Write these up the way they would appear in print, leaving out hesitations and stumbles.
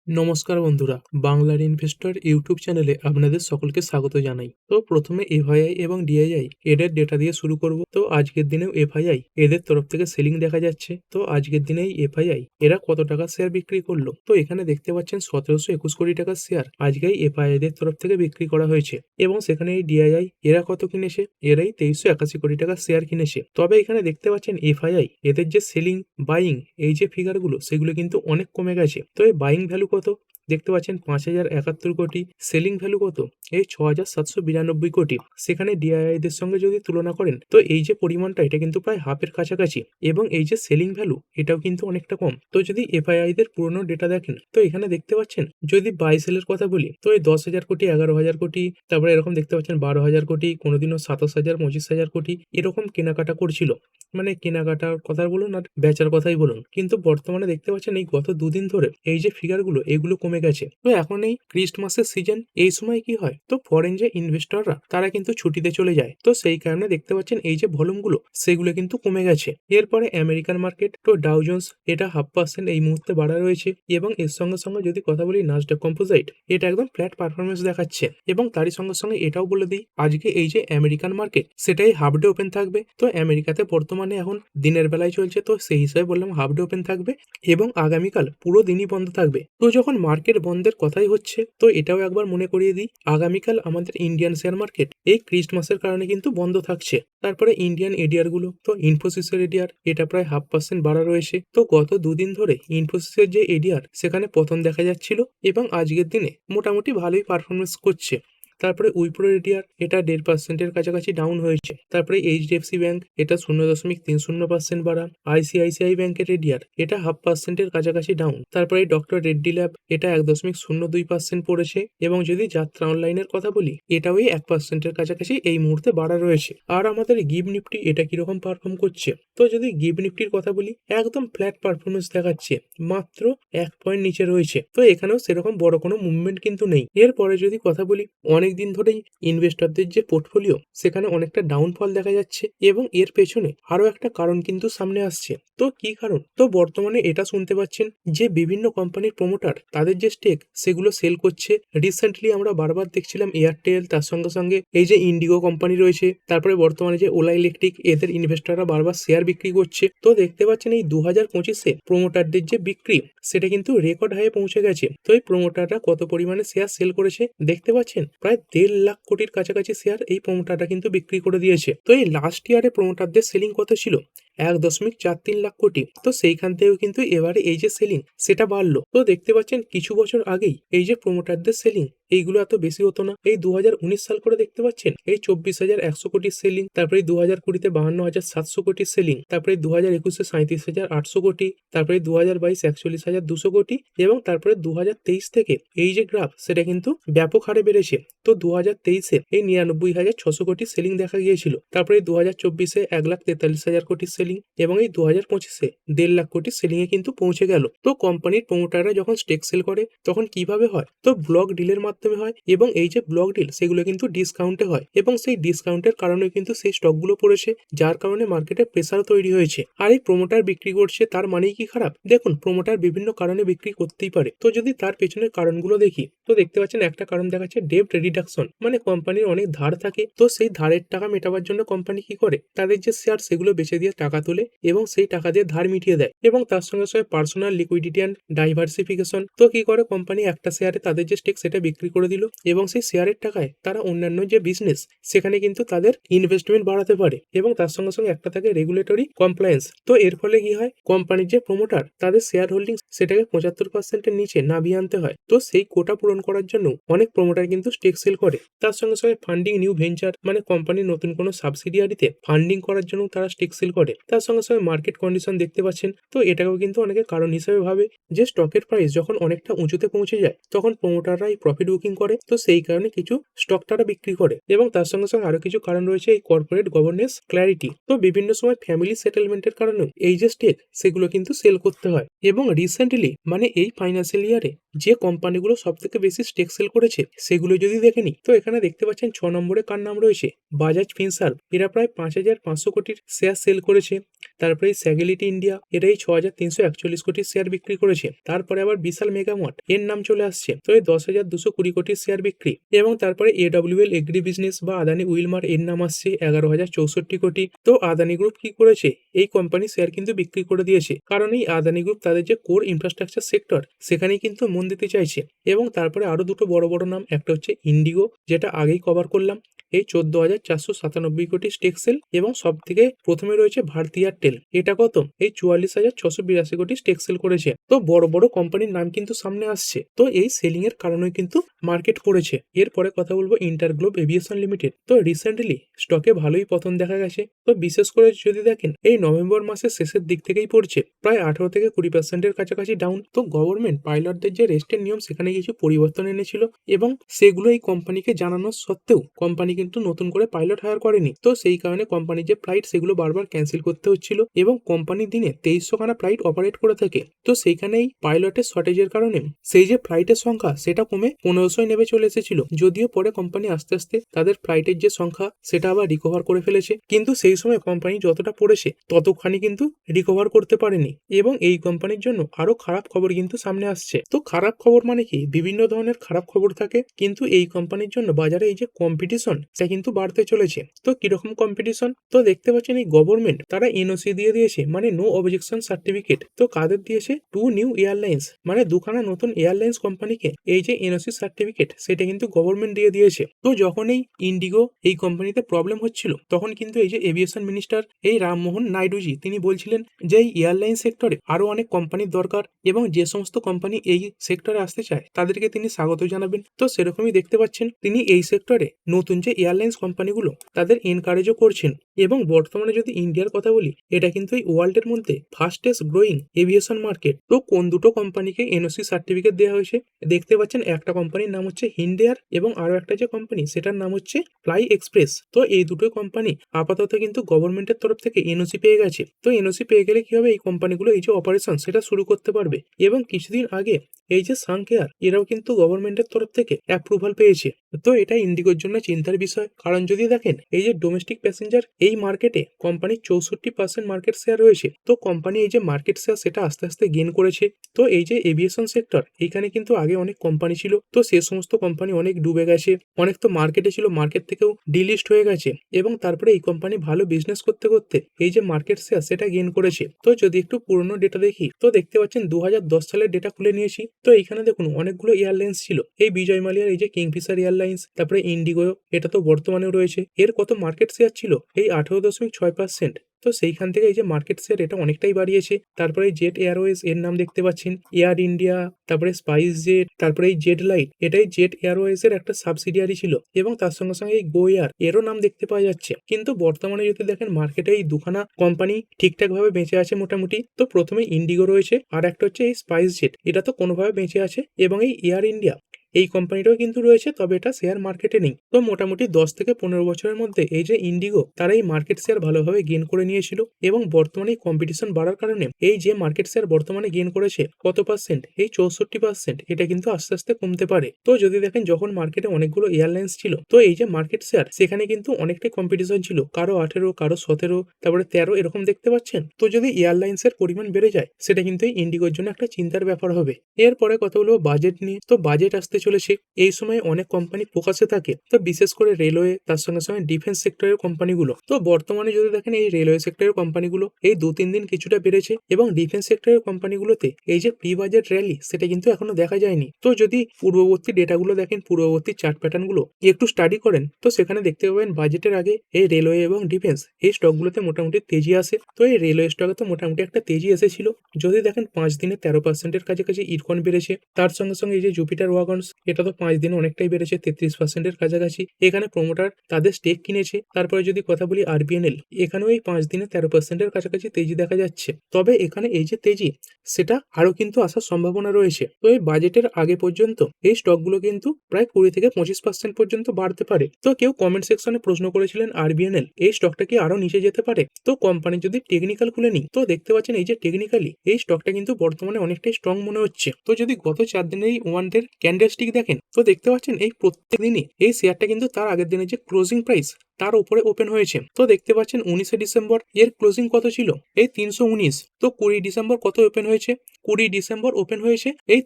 নমস্কার বন্ধুরা, বাংলার ইনভেস্টর ইউটিউব চ্যানেলে আপনাদের সকলকে স্বাগত জানাই। তো প্রথমে এফআইআই এবং ডিআইআই এদের ডেটা দিয়ে শুরু করব। তো আজকের দিনেও এফআইআই এদের তরফ থেকে সেলিং দেখা যাচ্ছে। তো আজকের দিনে এই এফআইআই এরা কত টাকা শেয়ার বিক্রি করলো, তো এখানে দেখতে পাচ্ছেন 1721 কোটি টাকার শেয়ার আজকেই এফআইআই দের তরফ থেকে বিক্রি করা হয়েছে। এবং সেখানে এই ডিআইআই এরা কত কিনেছে, এরাই 2381 কোটি টাকার শেয়ার কিনেছে। তবে এখানে দেখতে পাচ্ছেন এফআইআই এদের যে সেলিং বাইং এই যে ফিগারগুলো সেগুলো কিন্তু অনেক কমে গেছে। তো এই বাইং ভ্যালু কত দেখতে পাচ্ছেন 5071 কোটি, সেলিং ভ্যালু কত এই 6792 কোটি। সেখানে ডিআইআই দের সঙ্গে যদি তুলনা করেন তো এই যে পরিমাণটা এটা কিন্তু প্রায় হাফের কাছাকাছি, এবং এই যে সেলিং ভ্যালু এটাও কিন্তু অনেকটা কম। তো যদি এফআইআই দের পুরনো ডেটা দেখেন তো এখানে দেখতে পাচ্ছেন যদি বাই সেলের কথা বলি তো এই 10,000 কোটি, 11,000 কোটি, তারপরে এরকম দেখতে পাচ্ছেন 12,000 কোটি, কোনোদিনও 27,000, 25,000 কোটি এরকম কেনাকাটা করছিল। মানে কেনাকাটার কথা বলুন আর বেচার কথাই বলুন, কিন্তু বর্তমানে দেখতে পাচ্ছেন এই গত দুদিন ধরে এই যে ফিগারগুলো এগুলো কমে গেছে। তো এখন এই ক্রিসমাসের সিজন, এই সময় কি হয় তো ফরেন যে ইনভেস্টররা তারা কিন্তু ছুটিতে চলে যায়। তো সেই কারণে দেখতে পাচ্ছেন এই যে ভলিউমগুলো সেগুলো কিন্তু কমে গেছে। এরপরে আমেরিকান মার্কেট তো ডাউ জোন্স এটা 0.5% এই মুহূর্তে বাড়া রয়েছে, এবং এর সঙ্গে সঙ্গে যদি কথা বলি নাসডাক কম্পোজাইট এটা একদম ফ্ল্যাট পারফরমেন্স দেখাচ্ছে। এবং তারই সঙ্গে সঙ্গে এটাও বলে দিই আজকে এই যে আমেরিকান মার্কেট সেটাই হাফ ডে ওপেন থাকবে। তো আমেরিকাতে বর্তমানে এখন দিনের বেলায় চলছে, তো সেই হিসাবে বললাম হাফ ডে ওপেন থাকবে এবং আগামীকাল পুরো দিনই বন্ধ থাকবে। তো যখন মার্কেট বন্ধের কথাই হচ্ছে তো এটাও একবার মনে করিয়ে দিই আগামীকাল আমাদের ইন্ডিয়ান শেয়ার মার্কেট এই ক্রিসমাসের কারণে কিন্তু বন্ধ থাকছে। তারপরে ইন্ডিয়ান এডিআর গুলো তো ইনফোসিসের এডিআর এটা প্রায় 0.5% বাড়া রয়েছে। তো গত দুদিন ধরে ইনফোসিসের যে এডিআর সেখানে পতন দেখা যাচ্ছিল, এবং আজকের দিনে মোটামুটি ভালোই পারফরমেন্স করছে। তারপরে উইপ্রো এডিআর এটা 1.5%-এর কাছাকাছি ডাউন হয়েছে। তারপরে এইচডিএফসি ব্যাংক এটা 0.30% বাড়া। আইসিআইসিআই ব্যাংকের এডিআর এটা 0.5%-এর কাছাকাছি ডাউন। তারপরে ডক্টর রেড্ডি ল্যাব এটা 1.02% পড়েছে, এবং যদি যাত্রা অনলাইনের কথা বলি এটাও এই 1%-এর কাছাকাছি এই মুহূর্তে বাড়া রয়েছে। আর আমাদের গিভ নিফটি এটা কিরকম পারফর্ম করছে, তো যদি গিভ নিফটির কথা বলি একদম ফ্ল্যাট পারফরমেন্স দেখাচ্ছে, মাত্র 1 পয়েন্ট নিচে রয়েছে। তো এখানেও সেরকম বড় কোনো মুভমেন্ট কিন্তু নেই। এরপরে যদি কথা বলি অনেক দিন ধরেই ইনভেস্টরদের যে পোর্টফোলিও সেখানে অনেকটা ডাউনফল দেখা যাচ্ছে, এবং এর পেছনে আরো একটা কারণ কিন্তু সামনে আসছে। তো কি কারণ, তো বর্তমানে এটা শুনতে পাচ্ছেন যে বিভিন্ন কোম্পানির প্রমোটার তাদের যে স্টেক সেগুলো সেল করছে। রিসেন্টলি আমরা বারবার দেখছিলাম এয়ারটেল, তার সঙ্গে সঙ্গে এই যে ইন্ডিগো কোম্পানি রয়েছে, তারপরে বর্তমানে যে ওলা ইলেকট্রিক এদের ইনভেস্টররা বারবার শেয়ার বিক্রি করছে। তো দেখতে পাচ্ছেন এই 2025-এ প্রমোটারদের যে বিক্রি সেটা কিন্তু রেকর্ড হাইয়ে পৌঁছে গেছে। তো এই প্রমোটাররা কত পরিমাণে শেয়ার সেল করেছে দেখতে পাচ্ছেন, প্রায় 1.5 লাখ কোটির কাছাকাছি শেয়ার এই প্রমোটাররা কিন্তু বিক্রি করে দিয়েছে। তো এই লাস্ট ইয়ারে প্রমোটারদের সেলিং কত ছিল 1.43 লাখ কোটি। তো সেইখান থেকেও কিন্তু এবারে এই যে সেলিং সেটা বাড়লো। তো দেখতে পাচ্ছেন কিছু বছর আগেই এই যে প্রমোটারদের সেলিং এইগুলো এত বেশি হতো না। এই 2019 সাল করে দেখতে পাচ্ছেন এই 24,100 কোটির সেলিং, তারপরে 2020-তে 52,700 কোটির সেলিং, তারপরে 2021-এ 37,800 কোটি, তারপরে 2022 41,200 কোটি, এবং তারপরে 2023 থেকে এই যে গ্রাফ সেটা কিন্তু ব্যাপক হারে বেড়েছে। তো 2023-এ এই 99,600 কোটি সেলিং দেখা গিয়েছিল, তারপরে 2024-এ 1,43,000 কোটির সেলিং, এবং এই 2025-এ 1.5 লাখ কোটির সেলিং এ কিন্তু পৌঁছে গেল। তো কোম্পানির প্রমোটাররা যখন স্টেক সেল করে তখন কিভাবে হয়, তো ব্লক ডিলের মাধ্যমে হয়, এবং এই যে ব্লক ডিল সেগুলো কিন্তু ডিসকাউন্টে হয়, এবং সেই ডিসকাউন্টের কারণে কিন্তু সেই স্টকগুলো পড়েছে, যার কারণে মার্কেটে প্রেসার তৈরি হয়েছে। আর এই প্রমোটার বিক্রি করছে তার মানেই কি খারাপ? দেখুন প্রমোটার বিভিন্ন কারণে বিক্রি করতেই পারে। তো যদি তার পেছনের কারণগুলো দেখি তো দেখতে পাচ্ছেন একটা কারণ দেখাচ্ছে ডেব্ট রিডাকশন, মানে কোম্পানির অনেক ধার থাকে, তো সেই ধারের টাকা মেটাবার জন্য কোম্পানি কি করে তাদের যে শেয়ার সেগুলো বেচে দিয়ে টাকা তোলে এবং সেই টাকা দিয়ে ধার মিটিয়ে দেয়, এবং তার সঙ্গে সঙ্গে পার্সোনাল লিকুইডিটি অ্যান্ড ডাইভার্সিফিকেশন। তো কি করে কোম্পানি একটা শেয়ারে তাদের যে স্টেক সেটা বিক্রি করে দিল, এবং সেই শেয়ারের টাকায় তারা অন্যান্য যে বিজনেস সেখানে কিন্তু তাদের ইনভেস্টমেন্ট বাড়াতে পারে, এবং তার সঙ্গে সঙ্গে একটা থাকে রেগুলেটরি কমপ্লায়েন্স। তো এর ফলে কি হয় কোম্পানির যে প্রমোটার তাদের শেয়ার হোল্ডিং সেটাকে 75%-এর নিচে নামিয়ে আনতে হয়। তো সেই কোটা পূরণ করার জন্য অনেক প্রমোটার কিন্তু স্টেক সেল করে। তার সঙ্গে সঙ্গে ফান্ডিং নিউ ভেঞ্চার, মানে কোম্পানির নতুন কোনো সাবসিডিয়ারিতে ফান্ডিং করার জন্য তারা স্টেক সেল করে। তার সঙ্গে সঙ্গে মার্কেট কন্ডিশন দেখতে পাচ্ছেন, তো এটাকেও কিন্তু অনেকে কারণ হিসেবে ভাবে যে স্টকের প্রাইস যখন অনেকটা উঁচুতে পৌঁছে যায় তখন প্রমোটাররা এই প্রফিট বুকিং করে, তো সেই কারণে কিছু স্টক তারা বিক্রি করে। এবং তার সঙ্গে সঙ্গে আরো কিছু কারণ রয়েছে এই কর্পোরেট গভর্নেন্স ক্ল্যারিটি। তো বিভিন্ন সময় ফ্যামিলি সেটেলমেন্টের কারণেও এই যে স্টেক সেগুলো কিন্তু সেল করতে হয়। এবং রিসেন্টলি মানে এই ফাইন্যান্সিয়াল ইয়ারে যে কোম্পানিগুলো সব থেকে বেশি স্টেক সেল করেছে সেগুলো যদি দেখে নি, তো এখানে দেখতে পাচ্ছেন 6 নম্বরে কার নাম রয়েছে, বাজাজ ফিনসার্ভ। এরা প্রায় 5,500 কোটির শেয়ার সেল করেছে। তারপরে এই স্যাগিলিটি ইন্ডিয়া, এরা এই 6,341 কোটির শেয়ার বিক্রি করেছে। তারপরে আবার বিশাল মেগামার্ট এর নাম চলে আসছে, তো এই 10,220 কোটির শেয়ার বিক্রি। এবং তারপরে AWL এগ্রি বিজনেস বা আদানি উইলমার এর নাম আসছে 11,064 কোটি। তো আদানি গ্রুপ কি করেছে, এই কোম্পানি শেয়ার কিন্তু বিক্রি করে দিয়েছে, কারণ এই আদানি গ্রুপ তাদের যে কোর ইনফ্রাস্ট্রাকচার সেক্টর সেখানেই কিন্তু মন দিতে চাইছে। এবং তারপরে আরো দুটো বড় বড় নাম, একটা হচ্ছে ইন্ডিগো, যেটা আগেই কভার করলাম, এই 14,497 কোটি স্টেক সেল। এবং সব থেকে প্রথমে রয়েছে ভারতী এয়ারটেল, এটা কত, এই 44,682 কোটি স্টেক সেল করেছে। তো বড় বড় কোম্পানির নাম কিন্তু সামনে আসছে, তো এই সেলিং এর কারণে কিন্তু মার্কেট পড়েছে। এরপরে কথা বলবো ইন্টারগ্লোব এভিয়েশন লিমিটেড। তো রিসেন্টলি স্টকে ভালোই পতন দেখা গেছে। তো বিশেষ করে যদি দেখেন এই নভেম্বর মাসের শেষের দিক থেকেই পড়ছে, প্রায় 18 থেকে 20% কাছাকাছি ডাউন। তো গভর্নমেন্ট পাইলটদের যে রেস্টের নিয়ম সেখানে কিছু পরিবর্তন এনেছিল, এবং সেগুলো এই কোম্পানিকে জানানোর সত্ত্বেও কোম্পানি কিন্তু নতুন করে পাইলট হায়ার করেনি। তো সেই কারণে কোম্পানির যে ফ্লাইট সেগুলো বারবার ক্যান্সেল করতে হচ্ছিল, এবং কোম্পানি দিনে 2300 খানা ফ্লাইট অপারেট করে থাকে। তো সেইখানেই পাইলটের শর্টেজের কারণে সেই যে ফ্লাইটের সংখ্যা সেটা কমে 1500 নেমে চলে এসেছিল। যদিও পরে কোম্পানি আস্তে আস্তে তাদের ফ্লাইটের যে সংখ্যা সেটা আবার রিকভার করে ফেলেছে, কিন্তু সেই সময় কোম্পানি যতটা পড়েছে ততখানি কিন্তু রিকভার করতে পারেনি। এবং এই কোম্পানির জন্য আরো খারাপ খবর কিন্তু সামনে আসছে। তো খারাপ খবর মানে কি, বিভিন্ন ধরনের খারাপ খবর থাকে, কিন্তু এই কোম্পানির জন্য বাজারে এই যে কম্পিটিশন সেটা কিন্তু বাড়তে চলেছে। তো কিরকম কম্পিটিশন, তো দেখতে পাচ্ছেন এই গভর্নমেন্ট তারা এনওসি দিয়ে দিয়েছে, মানে নো অবজেকশন সার্টিফিকেট। তো কাদের দিয়েছে, 2 নিউ এয়ারলাইন্স, মানে দুখানা নতুন এয়ারলাইন্স কোম্পানিকে এই যে এনওসি সার্টিফিকেট সেটা কিন্তু গভর্নমেন্ট দিয়ে দিয়েছে। তো যখন এই ইন্ডিগো এই কোম্পানিতে প্রবলেম হচ্ছিল, তখন কিন্তু এই যে এভিয়েশন মিনিস্টার এই রামমোহন নাইডুজি তিনি বলছিলেন যে এই এয়ারলাইন সেক্টরে আরো অনেক কোম্পানির দরকার, এবং যে সমস্ত কোম্পানি এই সেক্টরে আসতে চায় তাদেরকে তিনি স্বাগত জানাবেন। তো সেরকমই দেখতে পাচ্ছেন তিনি এই সেক্টরে নতুন যে এয়ারলাইন্স কোম্পানিগুলো তাদের এনকারেজও করছেন। এবং বর্তমানে যদি ইন্ডিয়ার কথা বলি, এটা কিন্তু এই ওয়ার্ল্ডের মধ্যে ফাস্টেস্ট গ্রোয়িং এভিয়েশন মার্কেট। তো কোন দুটো কোম্পানিকে এনওসি সার্টিফিকেট দেওয়া হয়েছে, দেখতে পাচ্ছেন একটা কোম্পানির নাম হচ্ছে হিন্ডেয়ার, এবং আরো একটা যে কোম্পানি সেটার নাম হচ্ছে ফ্লাই এক্সপ্রেস। তো এই দুটো কোম্পানি আপাতত কিন্তু গভর্নমেন্টের তরফ থেকে এনওসি পেয়ে গেছে। তো এনওসি পেয়ে গেলে কি হবে, এই কোম্পানিগুলো এই যে অপারেশন সেটা শুরু করতে পারবে। এবং কিছুদিন আগে এই যে সাংকেয়ার এরাও কিন্তু গভর্নমেন্টের তরফ থেকে অ্যাপ্রুভাল পেয়েছে। তো এটা ইন্ডিগোর জন্য চিন্তার বিষয়, কারণ যদি দেখেন এই যে ডোমেস্টিক প্যাসেঞ্জার এই মার্কেটে কোম্পানির 64% মার্কেট শেয়ার রয়েছে। তো কোম্পানি এই যে মার্কেট শেয়ার সেটা আস্তে আস্তে গেইন করেছে। তো এই যে এভিয়েশন সেক্টর এইখানে কিন্তু আগে অনেক কোম্পানি ছিল, তো সে সমস্ত কোম্পানি অনেক ডুবে গেছে, অনেক তো মার্কেটে ছিল, মার্কেট থেকেও ডিলিস্ট হয়ে গেছে। এবং তারপরে এই কোম্পানি ভালো বিজনেস করতে করতে এই যে মার্কেট শেয়ার সেটা গেইন করেছে। তো যদি একটু পুরনো ডেটা দেখি, তো দেখতে পাচ্ছেন 2010 সালের ডেটা খুলে নিয়েছি। তো এইখানে দেখুন অনেকগুলো এয়ারলাইন্স ছিল, এই বিজয় মালিয়ার এই যে কিংফিশার এয়ারলাইন্স, তারপরে ইন্ডিগো, এটা তো বর্তমানেও রয়েছে। এর কত মার্কেট শেয়ার ছিল, এই 18.6%। তো সেইখান থেকে এই যে মার্কেট শেয়ার এটা অনেকটাই বাড়িয়েছে। তারপরে জেট এয়ারওয়েজ এর নাম দেখতে পাচ্ছেন, এয়ার ইন্ডিয়া, তারপরে স্পাইস জেট, তারপরে এই জেট লাইট, এটাই জেট এয়ারওয়েজ এর একটা সাবসিডিয়ারি ছিল। এবং তার সঙ্গে সঙ্গে এই গো এয়ার এরও নাম দেখতে পাওয়া যাচ্ছে। কিন্তু বর্তমানে যদি দেখেন মার্কেটে এই দুখানা কোম্পানি ঠিকঠাক ভাবে বেঁচে আছে মোটামুটি। তো প্রথমে ইন্ডিগো রয়েছে, আর একটা হচ্ছে এই স্পাইস জেট, এটা তো কোনোভাবে বেঁচে আছে। এবং এই এয়ার ইন্ডিয়া এই কোম্পানিটাও কিন্তু রয়েছে, তবে এটা শেয়ার মার্কেটে নেই। তো মোটামুটি 10 থেকে 15 বছরের মধ্যে এই যে ইন্ডিগো তারা এই মার্কেট শেয়ার ভালোভাবে গেইন করে নিয়েছিল। এবং বর্তমানে কম্পিটিশন বাড়ার কারণে এই যে মার্কেট শেয়ার বর্তমানে গেইন করেছে কত পার্সেন্ট, এই 64%, এটা কিন্তু আস্তে আস্তে কমতে পারে। তো যদি দেখেন যখন মার্কেটে অনেকগুলো এয়ারলাইন্স ছিল, তো এই যে মার্কেট শেয়ার সেখানে কিন্তু অনেকটাই কম্পিটিশন ছিল, কারো 18, কারো 17, তারপরে 13 এরকম দেখতে পাচ্ছেন। তো যদি এয়ারলাইন্স এর পরিমাণ বেড়ে যায়, সেটা কিন্তু এই ইন্ডিগোর জন্য একটা চিন্তার ব্যাপার হবে। এরপরে কথা বলবো বাজেট নিয়ে। তো বাজেট আসতে চলেছে, এই সময় অনেক কোম্পানি ফোকাসে থাকে, তো বিশেষ করে রেলওয়ে, তার সঙ্গে সঙ্গে ডিফেন্স সেক্টরের কোম্পানিগুলো। তো বর্তমানে যদি দেখেন এই রেলওয়ে সেক্টরের কোম্পানিগুলো এই 2-3 দিন কিছুটা বেড়েছে, এবং ডিফেন্স সেক্টরের কোম্পানিগুলোতে এই যে প্রি বাজেট র্যালি সেটা কিন্তু এখনো দেখা যায়নি। তো যদি পূর্ববর্তী ডেটাগুলো দেখেন, পূর্ববর্তী চার্ট প্যাটার্ন গুলো একটু স্টাডি করেন, তো সেখানে দেখতে পাবেন বাজেটের আগে এই রেলওয়ে এবং ডিফেন্স এই স্টকগুলোতে মোটামুটি তেজি আসে। তো এই রেলওয়ে স্টকে তো মোটামুটি একটা তেজি এসেছিল। যদি দেখেন 5 দিনে 13%-এর কাছাকাছি ইরকন বেড়েছে। তার সঙ্গে সঙ্গে এই যে জুপিটার ওয়াগনস এটা তো 5 দিনে অনেকটাই বেড়েছে, 33% এর কাছাকাছি। এখানে প্রমোটার তাদের স্টেক কিনেছে। তারপরে যদি কথা বলি আরবিএনএল, এখানেও এই 5 দিনে 13% এর কাছাকাছি তেজি দেখা যাচ্ছে। তবে এখানে এই যে তেজি, সেটা আরো কিন্তু আসার সম্ভাবনা রয়েছে। তো এই বাজেটের আগে পর্যন্ত এই স্টকগুলো কিন্তু প্রায় 20 থেকে 25% পর্যন্ত বাড়তে পারে। তো কেউ কমেন্ট সেকশনে প্রশ্ন করেছিলেন আরবিএনএল এই স্টকটা কি আরো নিচে যেতে পারে। তো কোম্পানি যদি টেকনিক্যাল খুলে নিই, তো দেখতে পাচ্ছেন এই যে টেকনিক্যালি এই স্টকটা কিন্তু বর্তমানে অনেকটাই স্ট্রং মনে হচ্ছে। তো যদি গত 4 দিনের এই ওয়ান ডে ক্যান্ডেলস্টিক দেখেন, তো দেখতে পাচ্ছেন এই প্রত্যেক দিনই এই শেয়ারটা কিন্তু তার আগের দিনের যে ক্লোজিং প্রাইস তার উপরে ওপেন হয়েছে। তো দেখতে পাচ্ছেন 19শে ডিসেম্বর এর ক্লোজিং কত ছিল, এই 319। তো 20 ডিসেম্বর কত ওপেন হয়েছে, 20 ডিসেম্বর ওপেন হয়েছে এই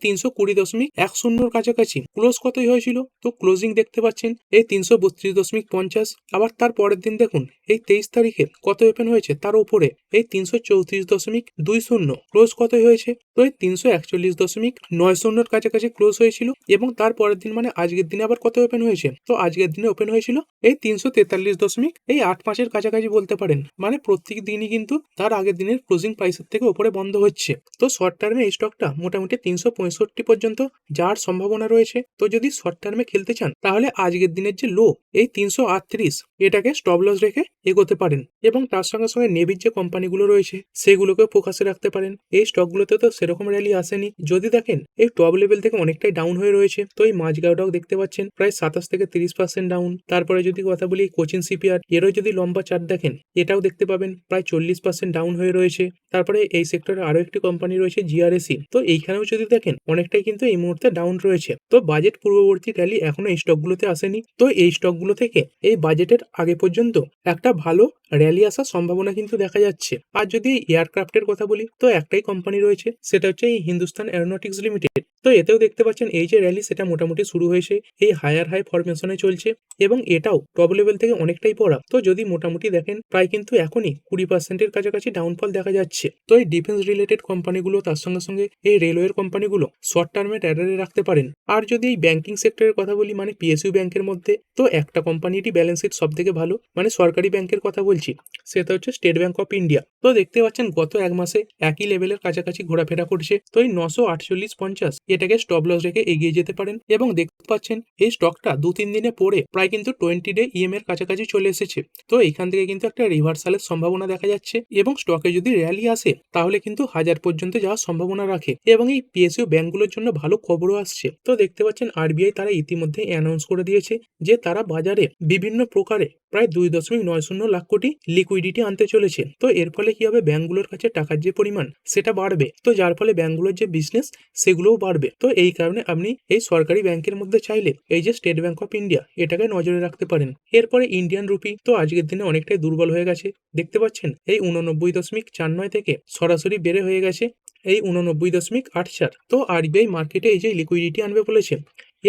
320.10 কাছাকাছি। ক্লোজ কতই হয়েছিল, তো ক্লোজিং দেখতে পাচ্ছেন এই 332.50। আবার তার পরের দিন দেখুন এই 23 তারিখে কত ওপেন হয়েছে, তার উপরে এই 334.20। ক্লোজ কতই হয়েছে, তো এই 341.90 কাছাকাছি ক্লোজ হয়েছিল। এবং তার পরের দিন মানে আজকের দিনে আবার কত ওপেন হয়েছে, তো আজকের দিনে ওপেন হয়েছিল এই 343.85 কাছাকাছি বলতে পারেন। মানে প্রত্যেক দিনই কিন্তু তার আগের দিনের ক্লোজিং প্রাইসের থেকে উপরে বন্ধ হচ্ছে। তো শর্ট টার্মে এই স্টকটা মোটামুটি 365 পর্যন্ত যাওয়ার সম্ভাবনা রয়েছে। তো যদি শর্ট টার্মে খেলতে চান, তাহলে আজকের দিনের যে লো এই 338, এটাকে স্টপ লস রেখে এগোতে পারেন। এবং তার সঙ্গে সঙ্গে নেভির যে কোম্পানিগুলো রয়েছে সেগুলোকে ফোকাসে রাখতে পারেন। এই স্টকগুলোতে তো সেরকম র্যালি আসেনি। যদি দেখেন এই টপ লেভেল থেকে অনেকটাই ডাউন হয়ে রয়েছে। তো এই মাঝগাঁওটাও দেখতে পাচ্ছেন প্রায় 27 থেকে 30% ডাউন। তারপরে যদি কথা বলি কোচিন শিপইয়ার্ড, এরও যদি লম্বা চার্ট দেখেন, এটাও দেখতে পাবেন প্রায় 40% ডাউন হয়ে রয়েছে। তারপরে এই সেক্টরে আরো একটি কোম্পানি রয়েছে জিআরএসি, তো এইখানেও যদি দেখেন অনেকটাই কিন্তু এই মুহূর্তে ডাউন রয়েছে। তো বাজেট পূর্ববর্তী র্যালি এখনো এই স্টকগুলোতে আসেনি। তো এই স্টকগুলো থেকে এই বাজেটের আগে পর্যন্ত একটা ভালো র্যালি আসার সম্ভাবনা কিন্তু দেখা যাচ্ছে। আর যদি এয়ারক্রাফটের কথা বলি, তো একটাই কোম্পানি রয়েছে, সেটা হচ্ছে এই হিন্দুস্তান এরোনটিক্স লিমিটেড। তো এতেও দেখতে পাচ্ছেন এই যে র্যালি সেটা মোটামুটি শুরু হয়েছে, এই হায়ার হাই ফরমেশনে চলছে এবং এটাও টপ লেভেল থেকে অনেকটাই পড়া। তো যদি মোটামুটি দেখেন প্রায় কিন্তু এখনই 20%-এর কাছাকাছি ডাউনফল দেখা যাচ্ছে। তো এই ডিফেন্স রিলেটেড কোম্পানিগুলো, তার সঙ্গে সঙ্গে এই রেলওয়ের কোম্পানিগুলো শর্ট টার্মে ট্যাডারে রাখতে পারেন। আর যদি এই ব্যাংকিং সেক্টরের কথা বলি, মানে পিএসইউ ব্যাংকের মধ্যে তো একটা কোম্পানিটি ব্যালেন্স শিট সব থেকে ভালো, মানে সরকারি ব্যাংকের কথা বলছি, সেটা হচ্ছে স্টেট ব্যাংক অফ ইন্ডিয়া। তো দেখতে পাচ্ছেন গত এক মাসে একই লেভেলের কাছাকাছি ঘোরাফেরা করছে। তো এই 948.50 এটাকে স্টপ লস রেখে এগিয়ে যেতে পারেন। এবং দেখতে পাচ্ছেন এই স্টকটা 2-3 দিনে পরে প্রায় কিন্তু 20 ডে ইএম এর কাছাকাছি চলে এসেছে। তো এখান থেকে কিন্তু একটা রিভার্সালের সম্ভাবনা দেখা যাচ্ছে এবং স্টকে যদি র্যালি আসে তাহলে কিন্তু 1000 পর্যন্ত যাওয়ার সম্ভাবনা রাখে। এবং এই পিএসইউ ব্যাংকগুলোর জন্য ভালো খবরও আসছে। তো দেখতে পাচ্ছেন আরবিআই তারা ইতিমধ্যে অ্যানাউন্স করে দিয়েছে যে তারা বাজারে বিভিন্ন প্রকারে প্রায় 2.90 লাখ কোটি লিকুইডিটি আনতে চলেছে। তো এর ফলে কি হবে, ব্যাংকগুলোর কাছে টাকার যে পরিমাণ সেটা বাড়বে। তো যার ফলে ব্যাংকগুলোর যে বিজনেস সেগুলোও বাড়বে। তো এই কারণে আপনি এই সরকারি ব্যাংকের মধ্যে চাইলে এই যে স্টেট ব্যাংক অফ ইন্ডিয়া, এটাকে নজরে রাখতে পারেন। এরপরে ইন্ডিয়ান রুপি তো আজকের দিনে অনেকটাই দুর্বল হয়ে গেছে। দেখতে পাচ্ছেন এই 89.49 থেকে সরাসরি বেড়ে হয়ে গেছে এই 89.84। তো আরবিআই মার্কেটে এই যে লিকুইডিটি আনবে বলেছে,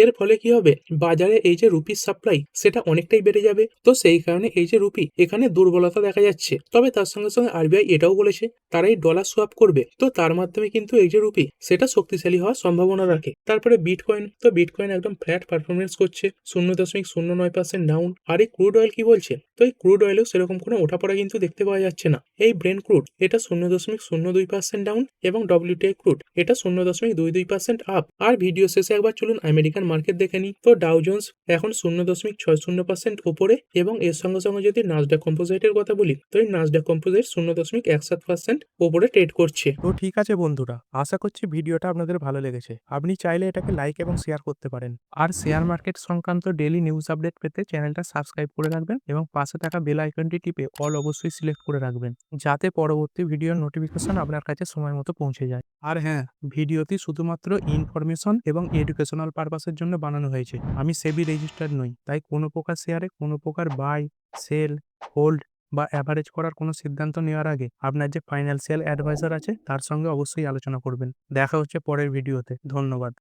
এর ফলে কি হবে, বাজারে এই যে রুপির সাপ্লাই সেটা অনেকটাই বেড়ে যাবে। তো সেই কারণে এই যে রুপি, এখানে দুর্বলতা দেখা যাচ্ছে। তবে তার সঙ্গে সঙ্গে আরবিআই এটাও বলেছে তারা এই ডলার সোয়াপ করবে। তো তার মাধ্যমে কিন্তু এই যে রুপি সেটা শক্তিশালী হওয়ার সম্ভাবনা রাখে। তারপরে বিটকয়েন, তো বিটকয়েন একদম ফ্ল্যাট পারফরমেন্স করছে, 0.09% ডাউন। আর এই ক্রুড অয়েল কি বলছে, তো এই ক্রুড অয়েলেও সেরকম কোনো ওঠাপড়া কিন্তু দেখতে পাওয়া যাচ্ছে না। এই ব্রেন্ট ক্রুড এটা 0.02% ডাউন এবং ডব্লিউটিআই ক্রুড এটা 0.22% আপ। আর ভিডিও শেষে একবার চলুন আমেরিকান মার্কেট দেখে নিই। তো ডাউ জোন্স এখন 0.60% উপরে এবং এর সঙ্গে সঙ্গে যদি নাসডাক কম্পোজিটের কথা বলি, তো এই নাসডাক কম্পোজিট 0.17% উপরে ট্রেড করছে। তো ঠিক আছে বন্ধুরা, আশা করছি ভিডিওটা আপনাদের ভালো লেগেছে। আপনি চাইলে এটাকে লাইক এবং শেয়ার করতে পারেন। আর শেয়ার মার্কেট সংক্রান্ত ডেইলি নিউজ আপডেট পেতে চ্যানেলটা সাবস্ক্রাইব করে রাখবেন এবং পাশে থাকা বেল আইকনটি টিপে অল অবশ্যই সিলেক্ট করে রাখবেন, যাতে পরবর্তী ভিডিওর নোটিফিকেশন আপনার কাছে সময় মতো পৌঁছে যায়। আর হ্যাঁ, ভিডিওটি শুধুমাত্র ইনফরমেশন এবং এডুকেশনাল পারপাসের জন্য বানানো হয়েছে। আমি সেবি রেজিস্টার্ড নই, তাই কোনো প্রকার শেয়ারে কোনো প্রকার বাই, সেল, হোল্ড বা অ্যাভারেজ করার কোনো সিদ্ধান্ত নেওয়ার আগে আপনার যে ফাইন্যান্সিয়াল অ্যাডভাইজার আছে তার সঙ্গে অবশ্যই আলোচনা করবেন। দেখা হচ্ছে পরের ভিডিওতে। ধন্যবাদ।